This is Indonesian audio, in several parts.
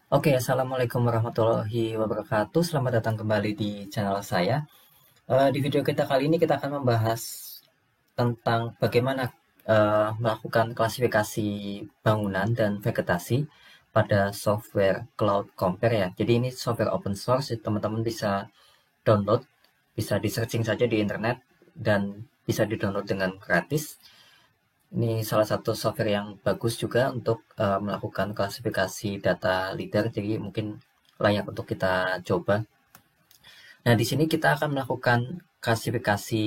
Oke, Assalamualaikum warahmatullahi wabarakatuh. Selamat datang kembali di channel saya. Di video kita kali ini kita akan membahas tentang bagaimana melakukan klasifikasi bangunan dan vegetasi pada software Cloud Compare ya. Jadi ini software open source, teman-teman bisa download, bisa di searching saja di internet dan bisa di-download dengan gratis. Ini salah satu software yang bagus juga untuk melakukan klasifikasi data leader, jadi mungkin layak untuk kita coba. Nah, di sini kita akan melakukan klasifikasi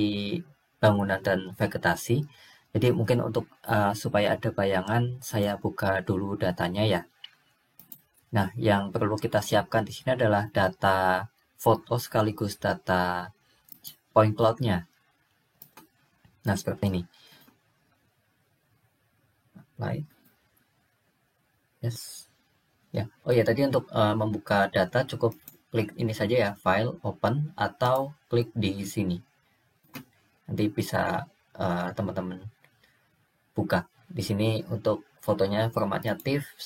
bangunan dan vegetasi. Jadi mungkin untuk supaya ada bayangan, saya buka dulu datanya ya. Nah, yang perlu kita siapkan di sini adalah data foto sekaligus data point cloud-nya. Nah, seperti ini. Baik, yes. Ya, oh ya tadi untuk membuka data cukup klik ini saja ya, file, open, atau klik di sini. Nanti bisa teman-teman buka. Di sini untuk fotonya formatnya TIFF,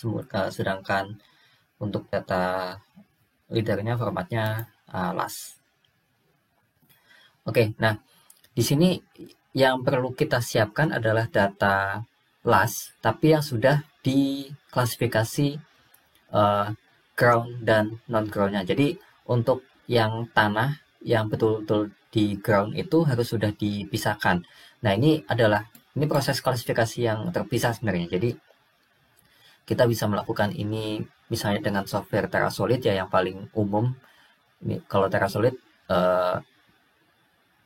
sedangkan untuk data leadernya formatnya LAS. Oke, nah di sini yang perlu kita siapkan adalah data LAS, tapi yang sudah diklasifikasi eh, ground dan non groundnya. Jadi untuk yang tanah yang betul-betul di ground itu harus sudah dipisahkan. Nah ini proses klasifikasi yang terpisah sebenarnya. Jadi kita bisa melakukan ini misalnya dengan software TerraSolid ya yang paling umum. Ini kalau TerraSolid eh,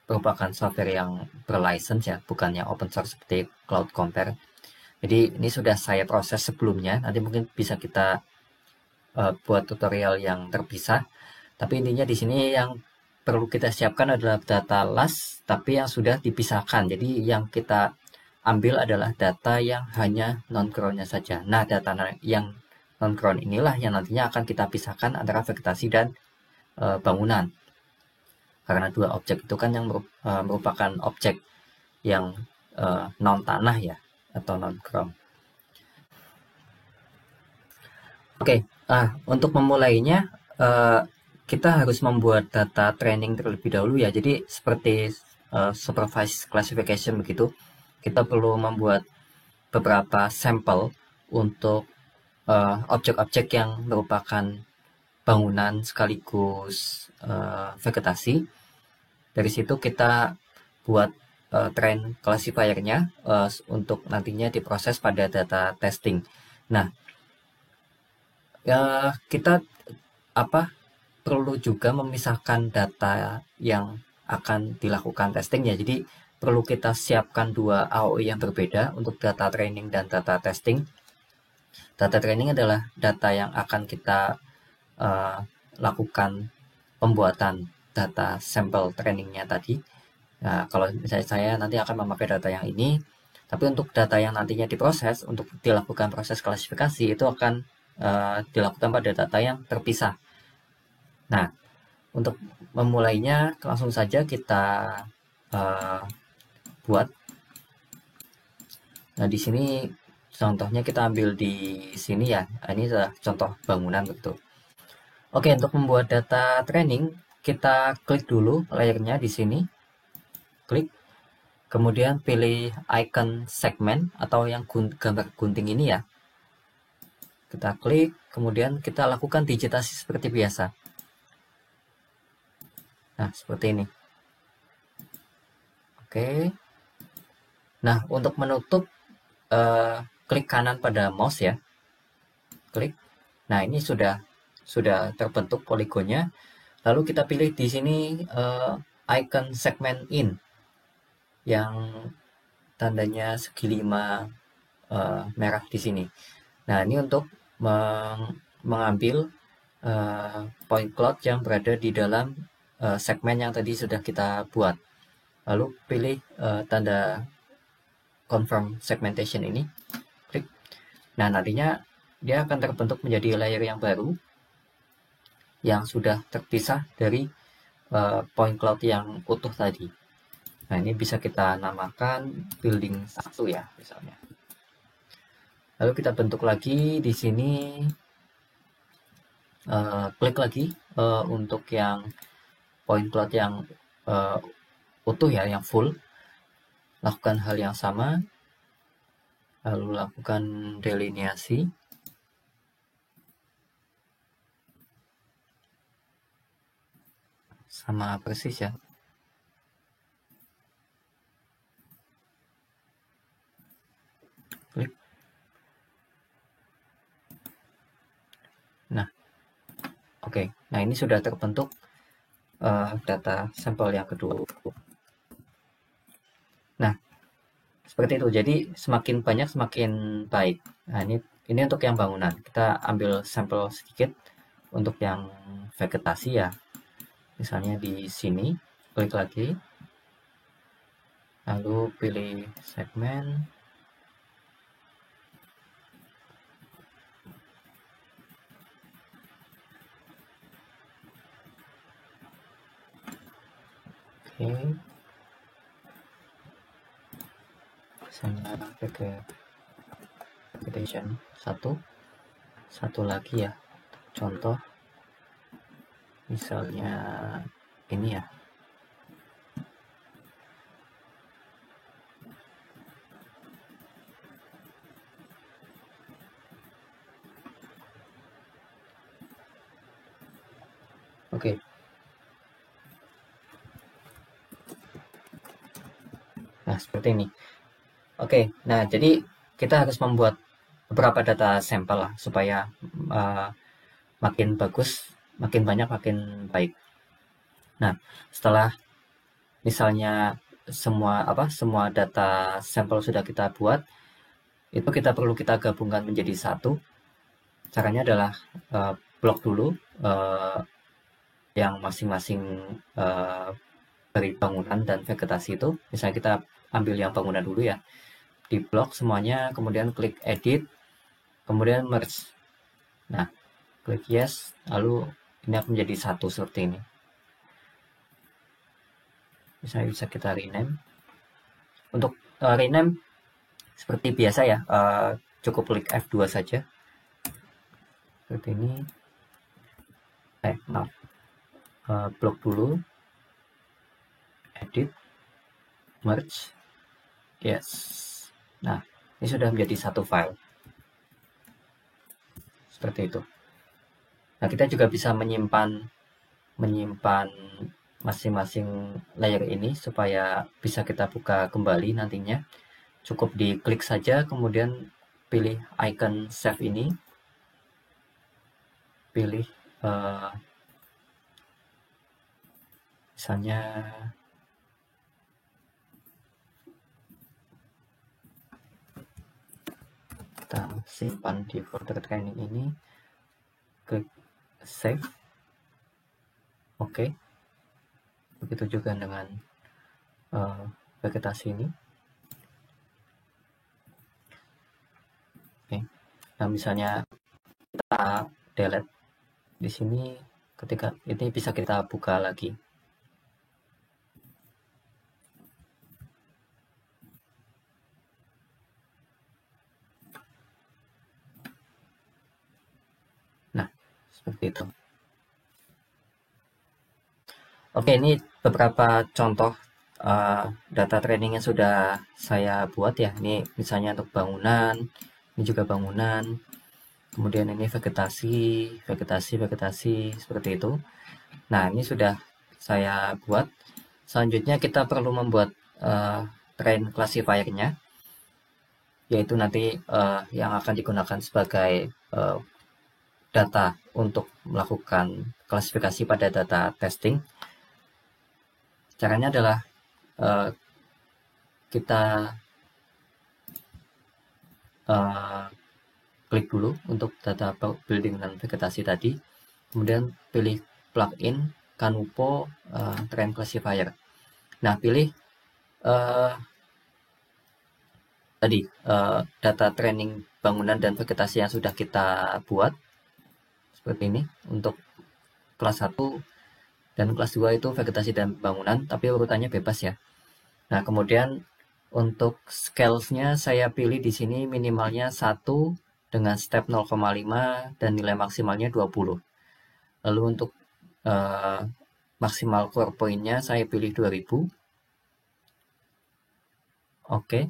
merupakan software yang berlicense ya, bukannya open source seperti Cloud Compare. Jadi ini sudah saya proses sebelumnya. Nanti mungkin bisa kita buat tutorial yang terpisah. Tapi intinya di sini yang perlu kita siapkan adalah data LAS, tapi yang sudah dipisahkan. Jadi yang kita ambil adalah data yang hanya non-groundnya saja. Nah, data yang non-ground inilah yang nantinya akan kita pisahkan antara vegetasi dan bangunan. Karena dua objek itu kan yang merupakan objek yang non-tanah ya, atau non-ground. Oke, untuk memulainya eh, kita harus membuat data training terlebih dahulu ya. Jadi seperti supervised classification begitu, kita perlu membuat beberapa sampel untuk objek-objek yang merupakan bangunan sekaligus vegetasi. Dari situ kita buat train classifiernya untuk nantinya diproses pada data testing. Nah, ya kita apa perlu juga memisahkan data yang akan dilakukan testing ya. Jadi perlu kita siapkan dua AOI yang berbeda untuk data training dan data testing. Data training adalah data yang akan kita uh, lakukan pembuatan data sampel trainingnya tadi. Nah, kalau misalnya saya nanti akan memakai data yang ini, tapi untuk data yang nantinya diproses untuk dilakukan proses klasifikasi itu akan dilakukan pada data yang terpisah. Nah, untuk memulainya langsung saja kita uh, buat. Nah, di sini contohnya kita ambil di sini ya. Ini adalah contoh bangunan betul. Oke, untuk membuat data training, kita klik dulu layernya di sini. Klik, kemudian pilih icon segmen atau yang gambar gunting ini ya. Kita klik, kemudian kita lakukan digitasi seperti biasa. Nah, seperti ini. Oke. Nah, untuk menutup, klik kanan pada mouse ya. Klik. Nah, ini sudah terbentuk poligonnya. Lalu kita pilih di sini icon segment in yang tandanya segi 5 merah di sini. Nah, ini untuk mengambil point cloud yang berada di dalam segmen yang tadi sudah kita buat. Lalu pilih tanda confirm segmentation ini, klik. Nah, nantinya dia akan terbentuk menjadi layer yang baru yang sudah terpisah dari point cloud yang utuh tadi. Nah, ini bisa kita namakan building 1 ya, misalnya. Lalu kita bentuk lagi di sini klik lagi untuk yang point cloud yang uh, utuh ya, yang full. Lakukan hal yang sama, lalu lakukan delineasi. Sama persis ya. Klik. Nah, oke. Nah, ini sudah terbentuk data sampel yang kedua. Nah, seperti itu. Jadi semakin banyak semakin baik. Nah, ini untuk yang bangunan. Kita ambil sampel sedikit untuk yang vegetasi ya. Misalnya di sini, klik lagi. Lalu pilih segmen. Oke. Misalnya vegetation satu lagi ya, contoh misalnya ini ya. Oke. Nah, seperti ini. Oke, nah jadi kita harus membuat beberapa data sampel lah supaya uh, makin bagus, makin banyak, makin baik. Nah, setelah misalnya semua data sampel sudah kita buat, itu kita gabungkan menjadi satu. Caranya adalah blok dulu uh, yang masing-masing uh, dari bangunan dan vegetasi itu. Misalnya kita ambil yang bangunan dulu ya, di blok semuanya, kemudian klik edit, kemudian merge. Nah, klik yes, lalu ini akan menjadi satu seperti ini. Misalnya bisa kita rename. Untuk rename seperti biasa ya, cukup klik F2 saja. Seperti ini. Maaf. Blok dulu. Edit. Merge. Yes. Nah, ini sudah menjadi satu file. Seperti itu. Nah, kita juga bisa menyimpan masing-masing layer ini supaya bisa kita buka kembali nantinya. Cukup diklik saja, kemudian pilih icon save ini, pilih misalnya kita simpan di folder training ini, klik save. Oke. Begitu juga dengan vegetasi ini. Oke. Nah, misalnya kita delete di sini, ketika ini bisa kita buka lagi. Nah, seperti itu. Oke, ini beberapa contoh data training yang sudah saya buat ya. Ini misalnya untuk bangunan, ini juga bangunan, kemudian ini vegetasi seperti itu. Nah, ini sudah saya buat. Selanjutnya kita perlu membuat train classifier-nya, yaitu nanti yang akan digunakan sebagai data untuk melakukan klasifikasi pada data testing. Caranya adalah kita klik dulu untuk data building dan vegetasi tadi, kemudian pilih plugin Kanupo Train Classifier. Nah, pilih tadi data training bangunan dan vegetasi yang sudah kita buat seperti ini untuk kelas 1 dan kelas 2 itu vegetasi dan bangunan, tapi urutannya bebas ya. Nah, kemudian untuk scales-nya saya pilih di sini minimalnya 1 dengan step 0,5 dan nilai maksimalnya 20. Lalu untuk maksimal core point-nya saya pilih 2000. Oke.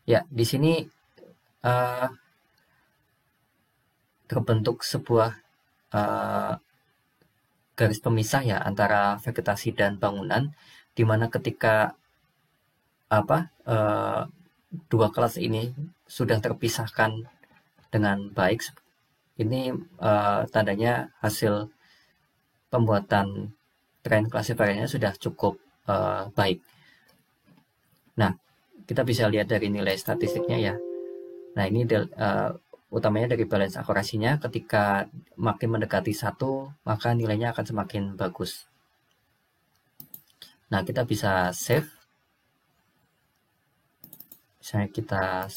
Ya, di sini uh, terbentuk sebuah uh, garis pemisah ya antara vegetasi dan bangunan, di mana ketika apa dua kelas ini sudah terpisahkan dengan baik, ini tandanya hasil pembuatan train classifiernya sudah cukup baik. Nah, kita bisa lihat dari nilai statistiknya ya. Nah, ini utamanya dari balance akurasinya, ketika makin mendekati 1, maka nilainya akan semakin bagus. Nah, kita bisa save. Misalnya kita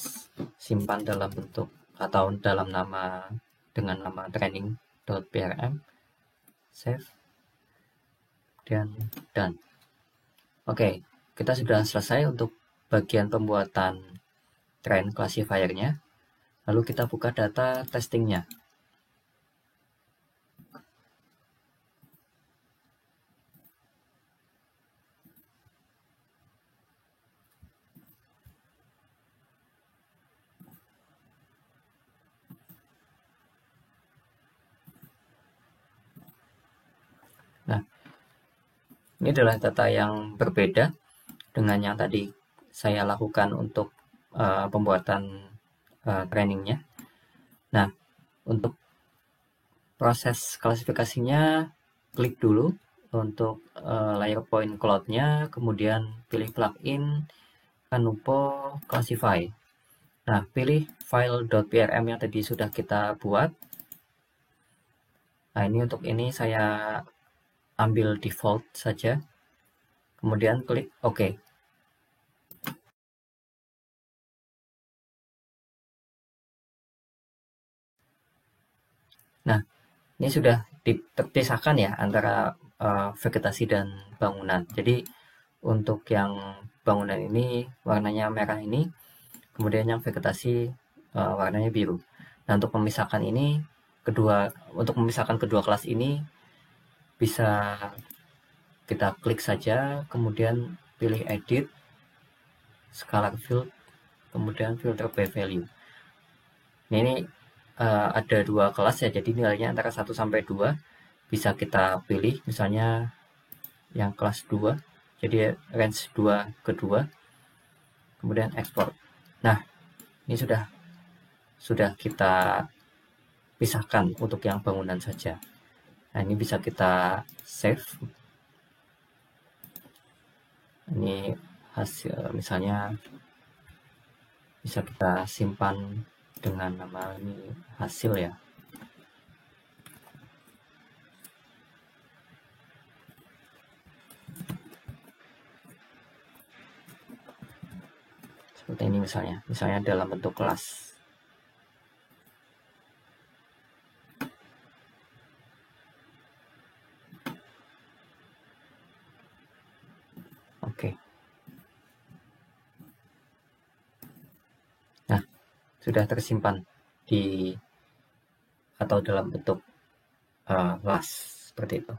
simpan dalam bentuk atau dalam nama dengan nama training.prm, save, dan done. Oke, kita sudah selesai untuk bagian pembuatan train classifiernya. Lalu kita buka data testingnya. Nah, ini adalah data yang berbeda dengan yang tadi saya lakukan untuk pembuatan trainingnya. Nah, untuk proses klasifikasinya, klik dulu untuk layer point cloud-nya, kemudian pilih plugin, Kanupo Classify. Nah, pilih file.prm yang tadi sudah kita buat. Nah, ini untuk ini saya ambil default saja. Kemudian klik OK. Nah, ini sudah terpisahkan ya antara vegetasi dan bangunan. Jadi untuk yang bangunan ini warnanya merah ini, kemudian yang vegetasi warnanya biru. Nah, untuk memisahkan ini untuk memisahkan kedua kelas ini bisa kita klik saja, kemudian pilih edit, scalar field, kemudian filter by value. Nah, ini ada dua kelas ya, jadi nilainya antara 1 sampai 2. Bisa kita pilih misalnya yang kelas 2, jadi range 2 ke 2, kemudian export. Nah, ini sudah kita pisahkan untuk yang bangunan saja. Nah, ini bisa kita save. Ini hasil, misalnya bisa kita simpan dengan nama ini hasil ya. Seperti ini misalnya dalam bentuk kelas. Oke. Nah, sudah tersimpan di atau dalam bentuk kelas seperti itu.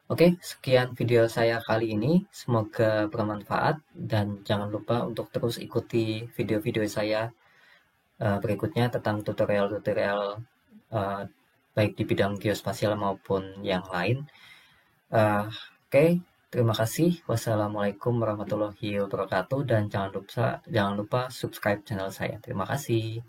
Oke, sekian video saya kali ini. Semoga bermanfaat dan jangan lupa untuk terus ikuti video-video saya berikutnya tentang tutorial-tutorial baik di bidang geospasial maupun yang lain. Oke, terima kasih. Wassalamualaikum warahmatullahi wabarakatuh dan jangan lupa subscribe channel saya. Terima kasih.